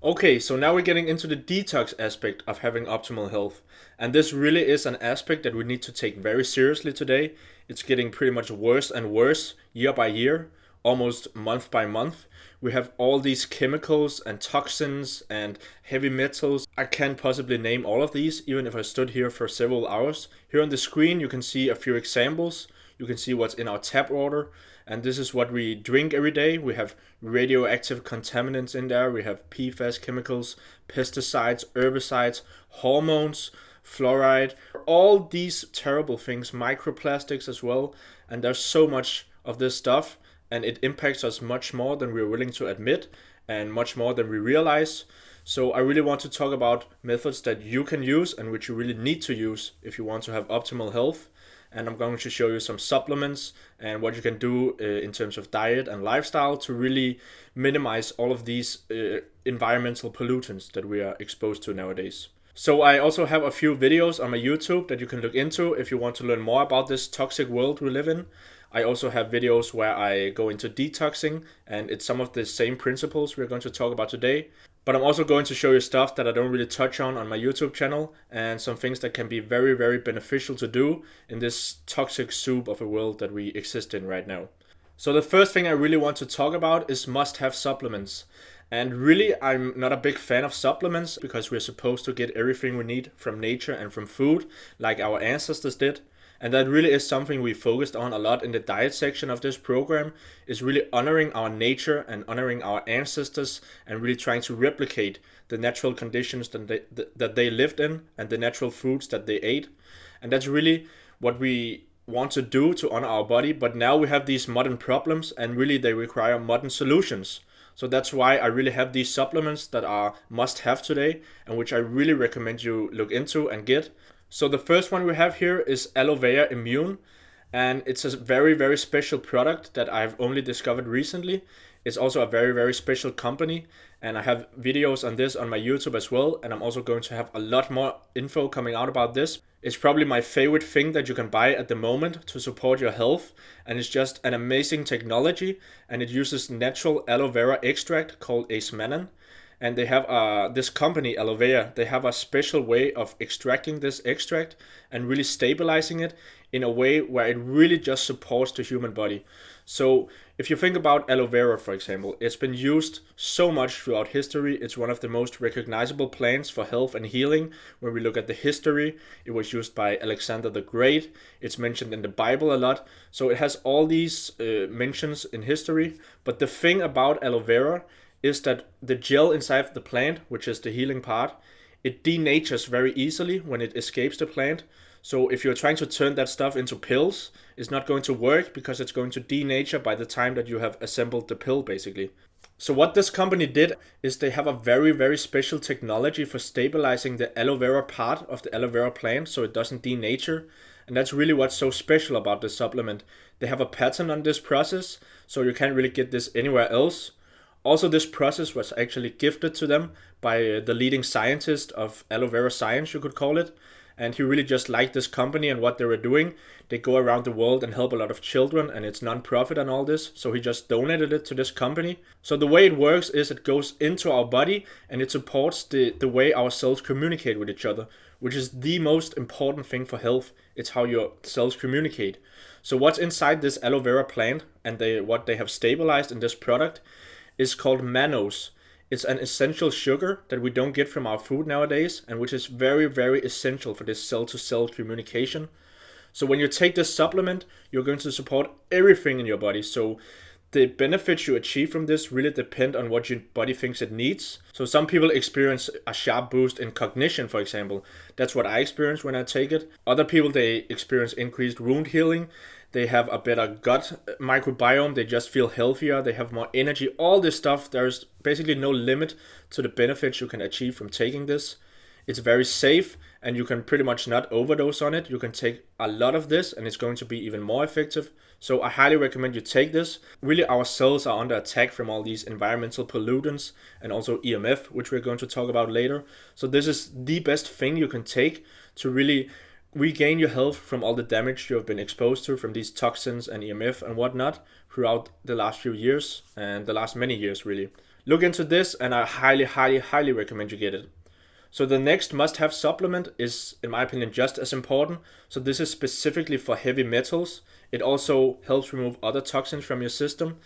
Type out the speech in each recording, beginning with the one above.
Okay, so now we're getting into the detox aspect of having optimal health. And this really is an aspect that we need to take very seriously today. It's getting pretty much worse and worse year by year, almost month by month. We have all these chemicals and toxins and heavy metals. I can't possibly name all of these, even if I stood here for several hours. Here on the screen, you can see a few examples. You can see what's in our tap water, and this is what we drink every day. We have radioactive contaminants in there. We have PFAS chemicals, pesticides, herbicides, hormones, fluoride, all these terrible things, microplastics as well. And there's so much of this stuff, and it impacts us much more than we're willing to admit and much more than we realize. So I really want to talk about methods that you can use and which you really need to use if you want to have optimal health. And I'm going to show you some supplements and what you can do in terms of diet and lifestyle to really minimize all of these environmental pollutants that we are exposed to nowadays. So I also have a few videos on my YouTube that you can look into if you want to learn more about this toxic world we live in. I also have videos where I go into detoxing, and it's some of the same principles we're going to talk about today. But I'm also going to show you stuff that I don't really touch on my YouTube channel, and some things that can be very, very beneficial to do in this toxic soup of a world that we exist in right now. So the first thing I really want to talk about is must-have supplements. And really, I'm not a big fan of supplements because we're supposed to get everything we need from nature and from food, like our ancestors did. And that really is something we focused on a lot in the diet section of this program, is really honoring our nature and honoring our ancestors and really trying to replicate the natural conditions that they lived in and the natural foods that they ate. And that's really what we want to do to honor our body. But now we have these modern problems, and really they require modern solutions. So that's why I really have these supplements that are must have today and which I really recommend you look into and get. So the first one we have here is Alovéa Immūn, and it's a very, very special product that I've only discovered recently. It's also a very, very special company, and I have videos on this on my YouTube as well, and I'm also going to have a lot more info coming out about this. It's probably my favorite thing that you can buy at the moment to support your health, and it's just an amazing technology, and it uses natural aloe vera extract called ACEMANNAN. And they have this company, Alovéa, they have a special way of extracting this extract and really stabilizing it in a way where it really just supports the human body. So if you think about aloe vera, for example, it's been used so much throughout history. It's one of the most recognizable plants for health and healing. When we look at the history, it was used by Alexander the Great. It's mentioned in the Bible a lot. So it has all these mentions in history. But the thing about aloe vera is that the gel inside the plant, which is the healing part, it denatures very easily when it escapes the plant. So if you're trying to turn that stuff into pills, it's not going to work because it's going to denature by the time that you have assembled the pill, basically. So what this company did is they have a very, very special technology for stabilizing the aloe vera part of the aloe vera plant so it doesn't denature. And that's really what's so special about this supplement. They have a patent on this process, so you can't really get this anywhere else. Also, this process was actually gifted to them by the leading scientist of aloe vera science, you could call it. And he really just liked this company and what they were doing. They go around the world and help a lot of children, and it's non-profit and all this. So he just donated it to this company. So the way it works is it goes into our body and it supports the way our cells communicate with each other, which is the most important thing for health. It's how your cells communicate. So what's inside this aloe vera plant and what they have stabilized in this product is called mannose. It's an essential sugar that we don't get from our food nowadays, and which is very, very essential for this cell-to-cell communication. So when you take this supplement, you're going to support everything in your body. So the benefits you achieve from this really depend on what your body thinks it needs. So some people experience a sharp boost in cognition, for example. That's what I experience when I take it. Other people, they experience increased wound healing. They have a better gut microbiome. They just feel healthier. They have more energy. All this stuff, there's basically no limit to the benefits you can achieve from taking this. It's very safe, and you can pretty much not overdose on it. You can take a lot of this and it's going to be even more effective. So I highly recommend you take this. Really, our cells are under attack from all these environmental pollutants and also EMF, which we're going to talk about later. So this is the best thing you can take to really regain your health from all the damage you have been exposed to from these toxins and EMF and whatnot throughout the last few years and the last many years, really. Look into this, and I highly recommend you get it. So the next must-have supplement is, in my opinion, just as important. So this is specifically for heavy metals. It also helps remove other toxins from your system.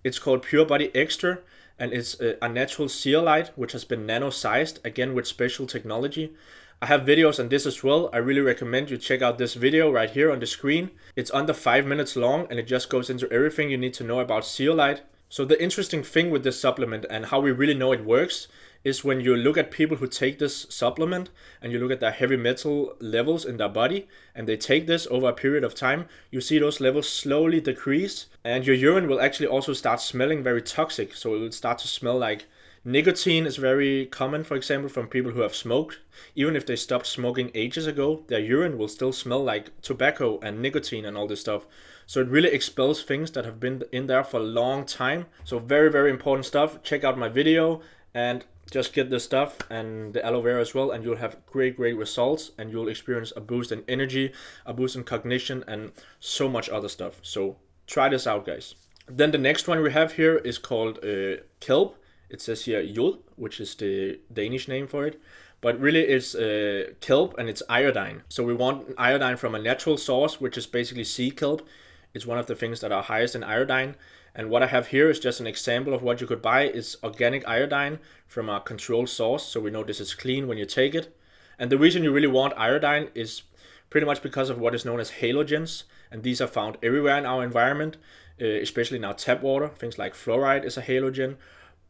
It's called 𝗃𝗏𝗍𝘀𝘀, and it's a natural zeolite which has been nano-sized, again with special technology. I have videos on this as well. I really recommend you check out this video right here on the screen. It's under 5 minutes long, and it just goes into everything you need to know about zeolite. So the interesting thing with this supplement and how we really know it works is when you look at people who take this supplement and you look at their heavy metal levels in their body, and they take this over a period of time, you see those levels slowly decrease, and your urine will actually also start smelling very toxic. So it will start to smell like nicotine. Is very common, for example, from people who have smoked. Even if they stopped smoking ages ago, their urine will still smell like tobacco and nicotine and all this stuff. So it really expels things that have been in there for a long time. So very important stuff. Check out my video and just get this stuff and the aloe vera as well, and you'll have great results, and you'll experience a boost in energy, a boost in cognition, and so much other stuff. So try this out, guys. Then the next one we have here is called 𝗃𝗶. It says here 𝗃𝗿, which is the Danish name for it. But really it's kelp, and it's iodine. So we want iodine from a natural source, which is basically sea kelp. It's one of the things that are highest in iodine. And what I have here is just an example of what you could buy. It's organic iodine from a controlled source. So we know this is clean when you take it. And the reason you really want iodine is pretty much because of what is known as halogens. And these are found everywhere in our environment, especially in our tap water. Things like fluoride is a halogen.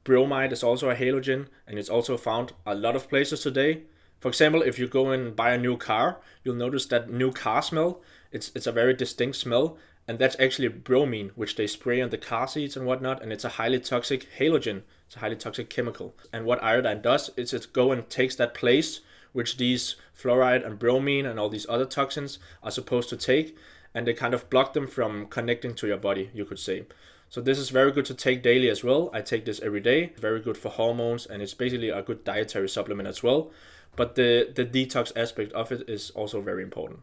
Bromide is also a halogen, and it's also found a lot of places today. For example, if you go and buy a new car, you'll notice that new car smell. It's a very distinct smell, and that's actually bromine, which they spray on the car seats and whatnot, and it's a highly toxic halogen. It's a highly toxic chemical. And what iodine does is it go and takes that place which these fluoride and bromine and all these other toxins are supposed to take, and they kind of block them from connecting to your body, you could say. So this is very good to take daily as well. I take this every day. Very good for hormones, and it's basically a good dietary supplement as well. But the detox aspect of it is also very important.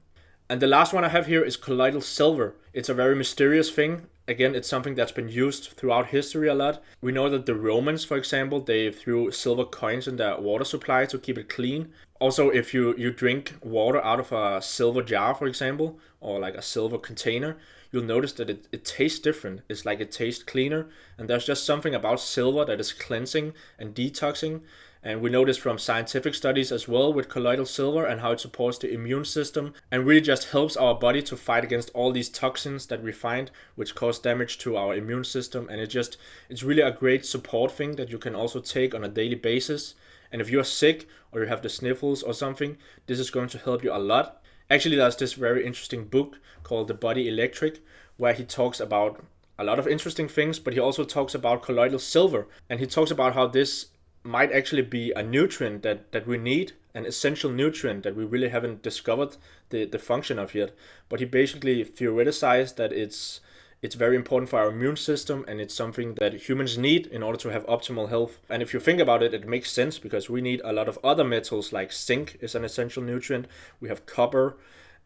And the last one I have here is colloidal silver. It's a very mysterious thing. Again, it's something that's been used throughout history a lot. We know that the Romans, for example, they threw silver coins in their water supply to keep it clean. Also, if you drink water out of a silver jar, for example, or like a silver container, you'll notice that it tastes different. It's like it tastes cleaner. And there's just something about silver that is cleansing and detoxing. And we know this from scientific studies as well with colloidal silver and how it supports the immune system and really just helps our body to fight against all these toxins that we find which cause damage to our immune system. And it's really a great support thing that you can also take on a daily basis. And if you're sick or you have the sniffles or something, this is going to help you a lot. Actually, there's this very interesting book called The Body Electric, where he talks about a lot of interesting things, but he also talks about colloidal silver. And he talks about how this might actually be a nutrient that we need, an essential nutrient that we really haven't discovered the function of yet. But he basically theoretized that it's very important for our immune system, and it's something that humans need in order to have optimal health. And if you think about it, it makes sense because we need a lot of other metals, like zinc is an essential nutrient. We have copper,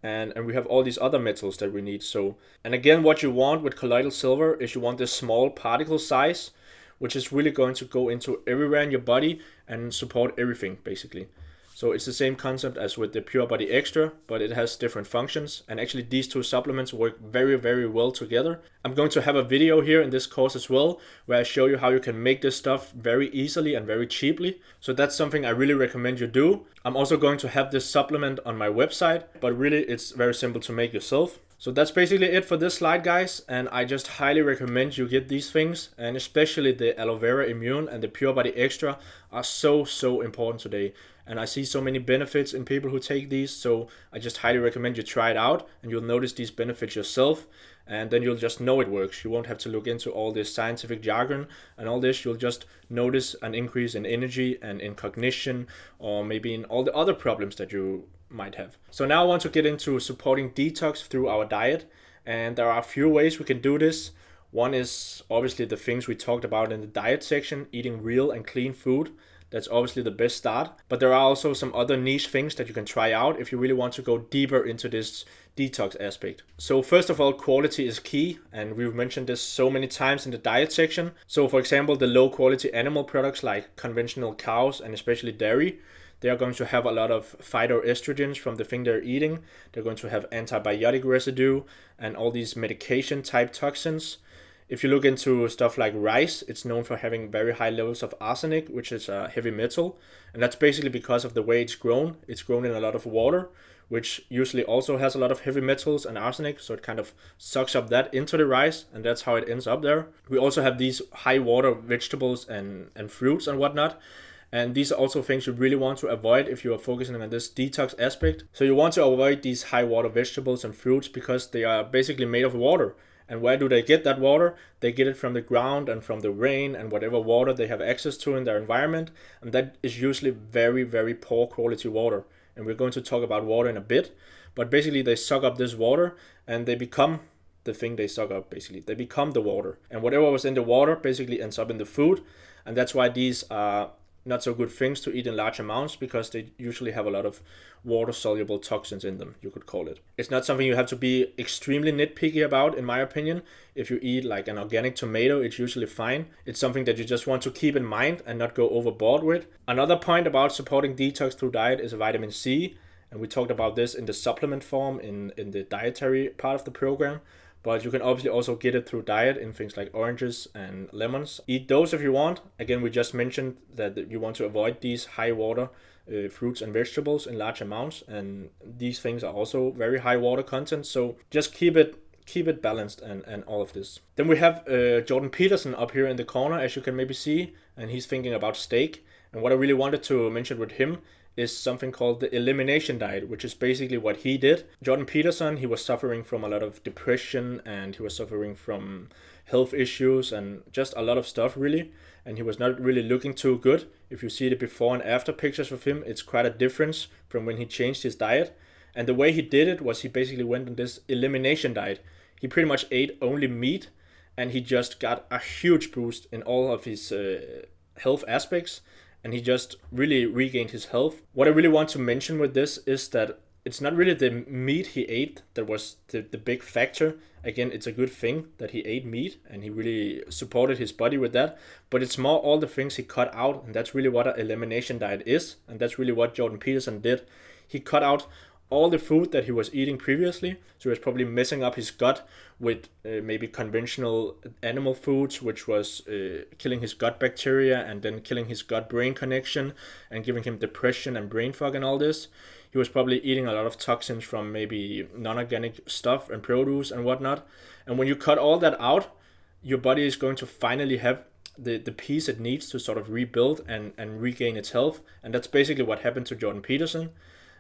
and we have all these other metals that we need. So, and again, what you want with colloidal silver is you want this small particle size, which is really going to go into everywhere in your body and support everything, basically. So it's the same concept as with the 𝗃𝗏𝗍𝘀𝘀, but it has different functions. And actually these two supplements work very well together. I'm going to have a video here in this course as well, where I show you how you can make this stuff very easily and very cheaply. So that's something I really recommend you do. I'm also going to have this supplement on my website, but really it's very simple to make yourself. So that's basically it for this slide, guys, and I just highly recommend you get these things, and especially the Alovéa Immūn and the 𝗃𝗏𝗍𝘀𝘀 are so important today. And I see so many benefits in people who take these, so I just highly recommend you try it out, and you'll notice these benefits yourself, and then you'll just know it works. You won't have to look into all this scientific jargon and all this. You'll just notice an increase in energy and in cognition, or maybe in all the other problems that you might have. So now I want to get into supporting detox through our diet, and there are a few ways we can do this. One is obviously the things we talked about in the diet section, eating real and clean food. That's obviously the best start, but there are also some other niche things that you can try out if you really want to go deeper into this detox aspect. So first of all, quality is key, and we've mentioned this so many times in the diet section. So for example, the low quality animal products like conventional cows and especially dairy, they are going to have a lot of phytoestrogens from the thing they're eating. They're going to have antibiotic residue and all these medication type toxins. If you look into stuff like rice, it's known for having very high levels of arsenic, which is a heavy metal. And that's basically because of the way it's grown. It's grown in a lot of water, which usually also has a lot of heavy metals and arsenic. So it kind of sucks up that into the rice, and that's how it ends up there. We also have these high water vegetables and fruits and whatnot. And these are also things you really want to avoid if you are focusing on this detox aspect. So you want to avoid these high water vegetables and fruits because they are basically made of water. And where do they get that water? They get it from the ground and from the rain and whatever water they have access to in their environment. And that is usually very, very poor quality water. And we're going to talk about water in a bit. But basically they suck up this water and they become the thing they suck up, basically. They become the water. And whatever was in the water basically ends up in the food. And that's why these are not so good things to eat in large amounts, because they usually have a lot of water soluble toxins in them, you could call it. It's not something you have to be extremely nitpicky about, in my opinion. If you eat like an organic tomato, it's usually fine. It's something that you just want to keep in mind and not go overboard with. Another point about supporting detox through diet is vitamin C. And we talked about this in the supplement form in the dietary part of the program. But you can obviously also get it through diet in things like oranges and lemons. Eat those if you want. Again, we just mentioned that you want to avoid these high water fruits and vegetables in large amounts. And these things are also very high water content. So just keep it balanced and all of this. Then we have 𝗃𝗶𝗱𝘀𝘀 up here in the corner, as you can maybe see. And he's thinking about steak. And what I really wanted to mention with him is something called the elimination diet, which is basically what he did. 𝗃𝗶𝗱𝘀𝘀, he was suffering from a lot of depression and he was suffering from health issues and just a lot of stuff really. And he was not really looking too good. If you see the before and after pictures of him, it's quite a difference from when he changed his diet. And the way he did it was he basically went on this elimination diet. He pretty much ate only meat and he just got a huge boost in all of his health aspects. And he just really regained his health. What I really want to mention with this is that it's not really the meat he ate that was the big factor. Again, it's a good thing that he ate meat and he really supported his body with that. But it's more all the things he cut out, and that's really what an elimination diet is. And that's really what 𝗃𝗶𝗱𝘀𝘀 did. He cut out all the food that he was eating previously. So he was probably messing up his gut with maybe conventional animal foods, which was killing his gut bacteria and then killing his gut-brain connection and giving him depression and brain fog and all this. He was probably eating a lot of toxins from maybe non-organic stuff and produce and whatnot. And when you cut all that out, your body is going to finally have the piece it needs to sort of rebuild and regain its health. And that's basically what happened to 𝗃𝗶𝗱𝘀𝘀.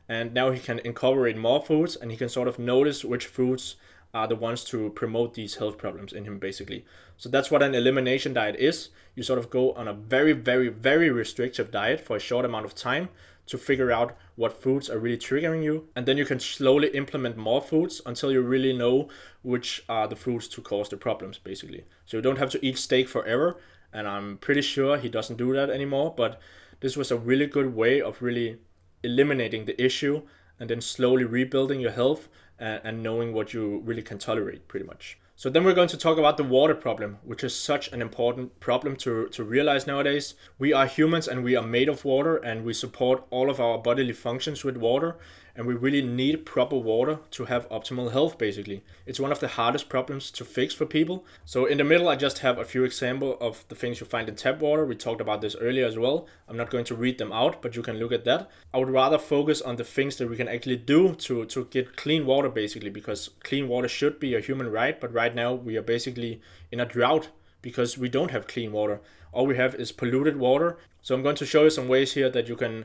And now he can incorporate more foods and he can sort of notice which foods are the ones to promote these health problems in him, basically. So that's what an elimination diet is. You sort of go on a very, very, very restrictive diet for a short amount of time to figure out what foods are really triggering you. And then you can slowly implement more foods until you really know which are the foods to cause the problems, basically. So you don't have to eat steak forever. And I'm pretty sure he doesn't do that anymore. But this was a really good way of really eliminating the issue and then slowly rebuilding your health and knowing what you really can tolerate, pretty much. So then we're going to talk about the water problem, which is such an important problem to realize nowadays. We are humans and we are made of water, and we support all of our bodily functions with water, and we really need proper water to have optimal health, basically. It's one of the hardest problems to fix for people. So in the middle, I just have a few examples of the things you find in tap water. We talked about this earlier as well. I'm not going to read them out, but you can look at that. I would rather focus on the things that we can actually do to get clean water, basically, because clean water should be a human right, but right now we are basically in a drought because we don't have clean water. All we have is polluted water. So I'm going to show you some ways here that you can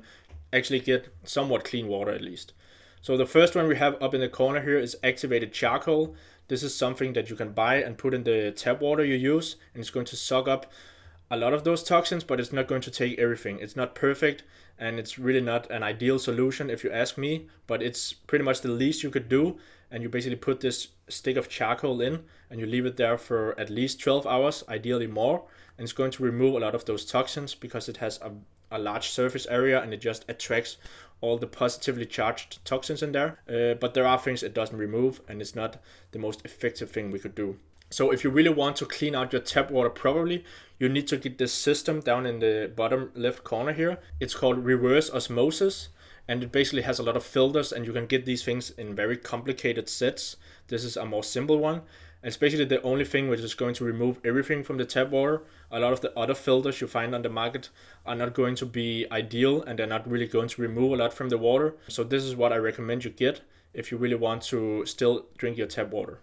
actually get somewhat clean water at least. So the first one we have up in the corner here is activated charcoal. This is something that you can buy and put in the tap water you use, and it's going to suck up a lot of those toxins, but it's not going to take everything. It's not perfect, and it's really not an ideal solution if you ask me, but it's pretty much the least you could do. And you basically put this stick of charcoal in and you leave it there for at least 12 hours, ideally more. And it's going to remove a lot of those toxins because it has a large surface area and it just attracts all the positively charged toxins in there. But there are things it doesn't remove, and it's not the most effective thing we could do. So if you really want to clean out your tap water properly, you need to get this system down in the bottom left corner here. It's called reverse osmosis, and it basically has a lot of filters, and you can get these things in very complicated sets. This is a more simple one. It's basically the only thing which is going to remove everything from the tap water. A lot of the other filters you find on the market are not going to be ideal, and they're not really going to remove a lot from the water. So this is what I recommend you get if you really want to still drink your tap water.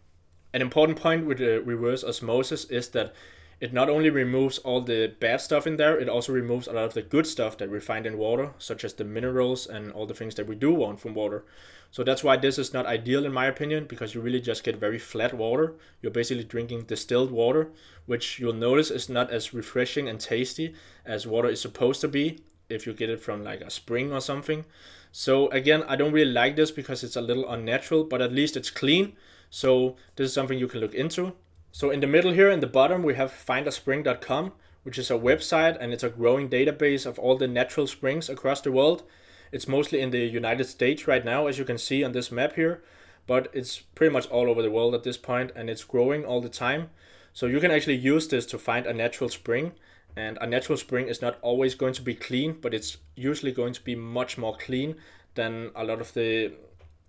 An important point with the reverse osmosis is that it not only removes all the bad stuff in there, it also removes a lot of the good stuff that we find in water, such as the minerals and all the things that we do want from water. So that's why this is not ideal in my opinion, because you really just get very flat water. You're basically drinking distilled water, which you'll notice is not as refreshing and tasty as water is supposed to be if you get it from like a spring or something. So again, I don't really like this because it's a little unnatural, but at least it's clean. So this is something you can look into. So in the middle here, in the bottom, we have findaspring.com, which is a website, and it's a growing database of all the natural springs across the world. It's mostly in the United States right now, as you can see on this map here, but it's pretty much all over the world at this point, and it's growing all the time. So you can actually use this to find a natural spring, and a natural spring is not always going to be clean, but it's usually going to be much more clean than a lot of the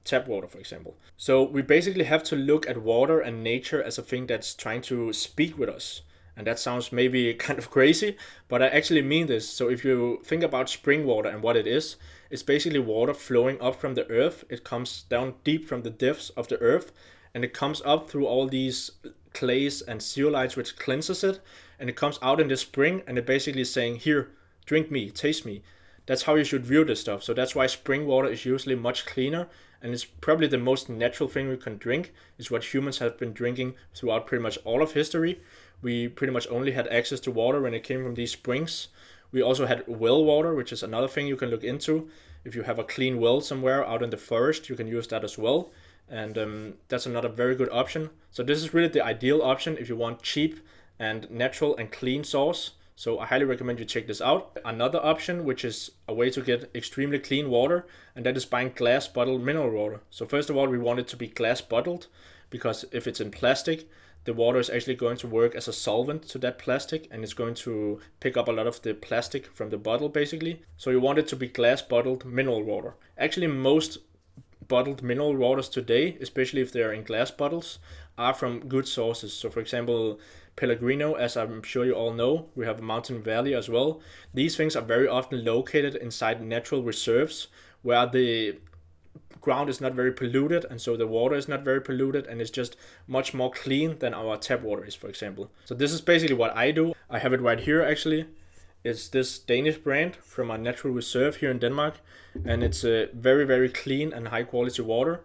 tap water, for example. So we basically have to look at water and nature as a thing that's trying to speak with us. And that sounds maybe kind of crazy, but I actually mean this. So if you think about spring water and what it is, it's basically water flowing up from the earth. It comes down deep from the depths of the earth, and it comes up through all these clays and zeolites, which cleanses it, and it comes out in the spring, and it basically is saying, here, drink me, taste me. That's how you should view this stuff. So that's why spring water is usually much cleaner, and it's probably the most natural thing we can drink. Is what humans have been drinking throughout pretty much all of history. We pretty much only had access to water when it came from these springs. We also had well water, which is another thing you can look into. If you have a clean well somewhere out in the forest, you can use that as well. And that's another very good option. So this is really the ideal option if you want cheap and natural and clean source. So I highly recommend you check this out. Another option, which is a way to get extremely clean water, and that is buying glass bottled mineral water. So first of all, we want it to be glass bottled, because if it's in plastic, the water is actually going to work as a solvent to that plastic, and it's going to pick up a lot of the plastic from the bottle basically. So you want it to be glass bottled mineral water. Actually, most bottled mineral waters today, especially if they're in glass bottles, are from good sources. So for example, Pellegrino, as I'm sure you all know, we have Mountain Valley as well. These things are very often located inside natural reserves where the ground is not very polluted, and so the water is not very polluted, and it's just much more clean than our tap water is, for example. So this is basically what I do. I have it right here actually. It's this Danish brand from a natural reserve here in Denmark, and it's a very, very clean and high quality water.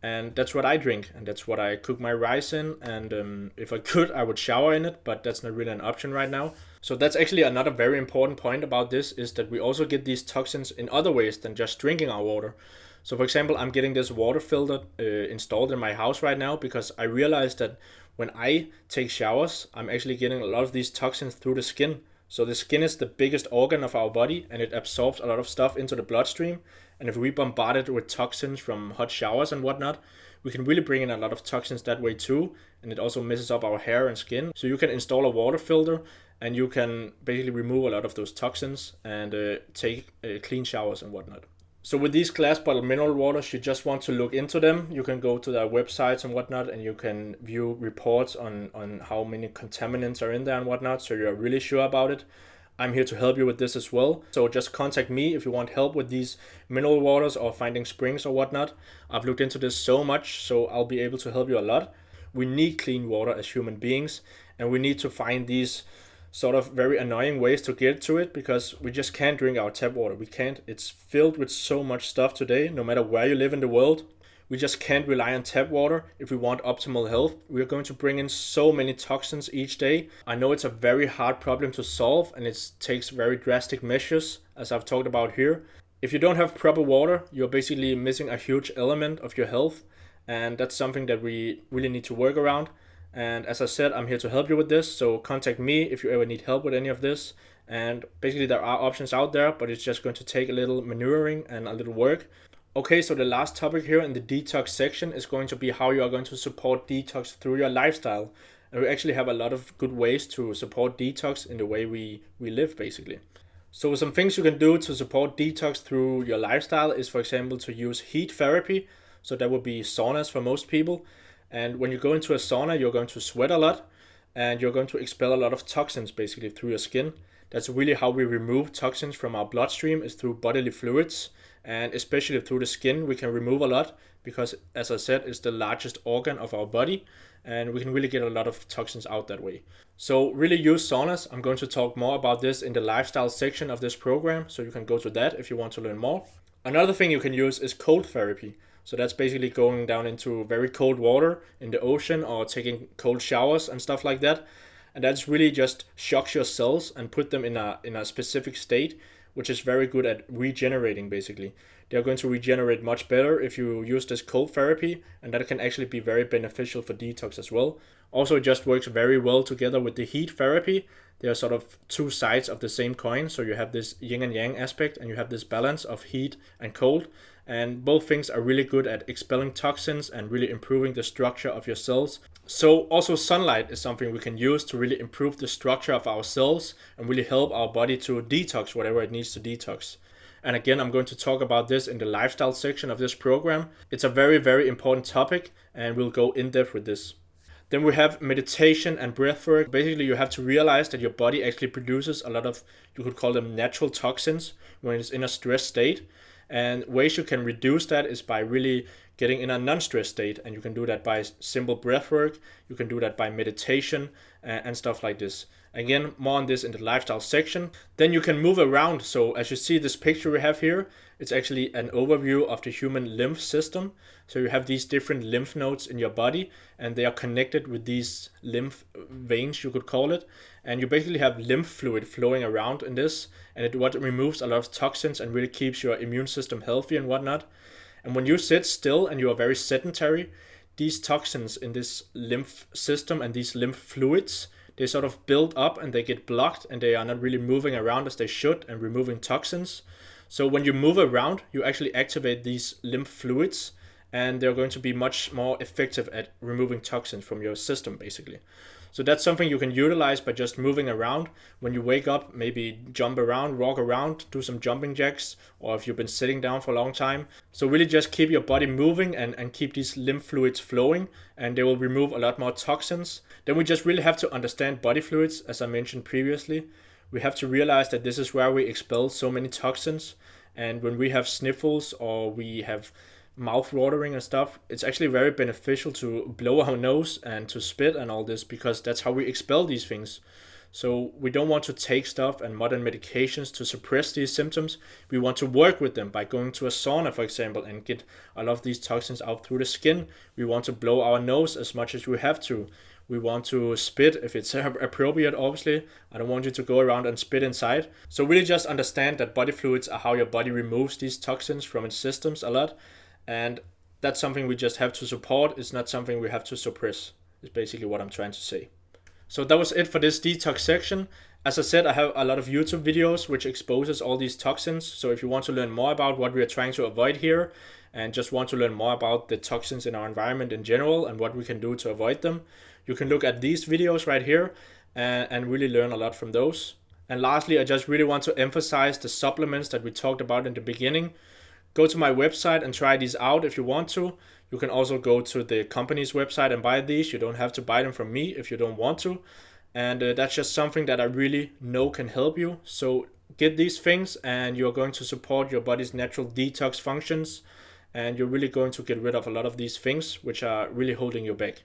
And that's what I drink, and that's what I cook my rice in, and if I could, I would shower in it, but that's not really an option right now. So that's actually another very important point about this, is that we also get these toxins in other ways than just drinking our water. So for example, I'm getting this water filter installed in my house right now, because I realized that when I take showers, I'm actually getting a lot of these toxins through the skin. So the skin is the biggest organ of our body, and it absorbs a lot of stuff into the bloodstream. And if we bombard it with toxins from hot showers and whatnot, we can really bring in a lot of toxins that way too. And it also messes up our hair and skin. So you can install a water filter, and you can basically remove a lot of those toxins and take clean showers and whatnot. So with these glass bottle mineral waters, you just want to look into them. You can go to their websites and whatnot, and you can view reports on how many contaminants are in there and whatnot, so you're really sure about it. I'm here to help you with this as well. So just contact me if you want help with these mineral waters or finding springs or whatnot. I've looked into this so much, so I'll be able to help you a lot. We need clean water as human beings, and we need to find these sort of very annoying ways to get to it, because we just can't drink our tap water. We can't. It's filled with so much stuff today, no matter where you live in the world. We just can't rely on tap water if we want optimal health. We are going to bring in so many toxins each day. I know it's a very hard problem to solve, and it takes very drastic measures, as I've talked about here. If you don't have proper water, you're basically missing a huge element of your health, and that's something that we really need to work around. And as I said, I'm here to help you with this, so contact me if you ever need help with any of this. And basically there are options out there, but it's just going to take a little maneuvering and a little work. Okay, so the last topic here in the detox section is going to be how you are going to support detox through your lifestyle. And we actually have a lot of good ways to support detox in the way we live, basically. So some things you can do to support detox through your lifestyle is, for example, to use heat therapy. So that would be saunas for most people. And when you go into a sauna, you're going to sweat a lot and you're going to expel a lot of toxins basically through your skin. That's really how we remove toxins from our bloodstream, is through bodily fluids. And especially through the skin, we can remove a lot because, as I said, it's the largest organ of our body. And we can really get a lot of toxins out that way. So really use saunas. I'm going to talk more about this in the lifestyle section of this program, so you can go to that if you want to learn more. Another thing you can use is cold therapy. So that's basically going down into very cold water in the ocean or taking cold showers and stuff like that. And that's really just shocks your cells and put them in a specific state, which is very good at regenerating basically. They're going to regenerate much better if you use this cold therapy, and that can actually be very beneficial for detox as well. Also, it just works very well together with the heat therapy. They are sort of two sides of the same coin. So you have this yin and yang aspect and you have this balance of heat and cold. And both things are really good at expelling toxins and really improving the structure of your cells. So also sunlight is something we can use to really improve the structure of our cells and really help our body to detox whatever it needs to detox. And again, I'm going to talk about this in the lifestyle section of this program. It's a very, very important topic and we'll go in depth with this. Then we have meditation and breath work. Basically, you have to realize that your body actually produces a lot of, you could call them natural toxins when it's in a stress state. And ways you can reduce that is by really getting in a non-stress state. And you can do that by simple breath work. You can do that by meditation and stuff like this. Again, more on this in the lifestyle section. Then you can move around. So as you see this picture we have here, it's actually an overview of the human lymph system. So you have these different lymph nodes in your body and they are connected with these lymph veins, you could call it. And you basically have lymph fluid flowing around in this, and it what removes a lot of toxins and really keeps your immune system healthy and whatnot. And when you sit still and you are very sedentary, these toxins in this lymph system and these lymph fluids, they sort of build up and they get blocked and they are not really moving around as they should and removing toxins. So when you move around, you actually activate these lymph fluids and they're going to be much more effective at removing toxins from your system basically. So that's something you can utilize by just moving around. When you wake up, maybe jump around, walk around, do some jumping jacks, or if you've been sitting down for a long time. So really just keep your body moving and keep these lymph fluids flowing, and they will remove a lot more toxins. Then we just really have to understand body fluids, as I mentioned previously. We have to realize that this is where we expel so many toxins. And when we have sniffles or we have mouth watering and stuff, it's actually very beneficial to blow our nose and to spit and all this, because that's how we expel these things. So we don't want to take stuff and modern medications to suppress these symptoms. We want to work with them by going to a sauna, for example, and get a lot of these toxins out through the skin. We want to blow our nose as much as we have to. We want to spit if it's appropriate, obviously. I don't want you to go around and spit inside. So really just understand that body fluids are how your body removes these toxins from its systems a lot. And that's something we just have to support. It's not something we have to suppress. It's basically what I'm trying to say. So that was it for this detox section. As I said, I have a lot of YouTube videos which exposes all these toxins. So if you want to learn more about what we are trying to avoid here and just want to learn more about the toxins in our environment in general and what we can do to avoid them, you can look at these videos right here and really learn a lot from those. And lastly, I just really want to emphasize the supplements that we talked about in the beginning. Go to my website and try these out if you want to. You can also go to the company's website and buy these. You don't have to buy them from me if you don't want to. And that's just something that I really know can help you. So get these things and you're going to support your body's natural detox functions. And you're really going to get rid of a lot of these things which are really holding you back.